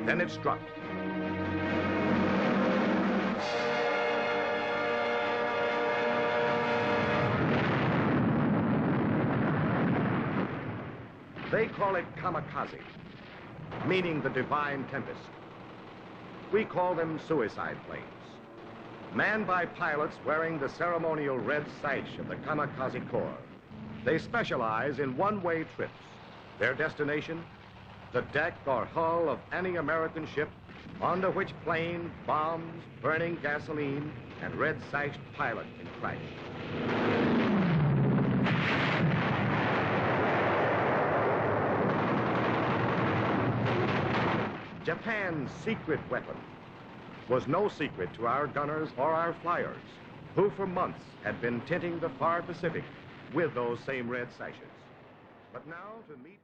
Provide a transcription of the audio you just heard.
Then it struck. They call it Kamikaze, meaning the divine tempest. We call them suicide planes, manned by pilots wearing the ceremonial red sash of the Kamikaze Corps. They specialize in one-way trips. Their destination, the deck or hull of any American ship onto which plane, bombs, burning gasoline, and red-sashed pilot can crash. Japan's secret weapon was no secret to our gunners or our flyers, who for months had been tinting the far Pacific with those same red sashes. But now to meet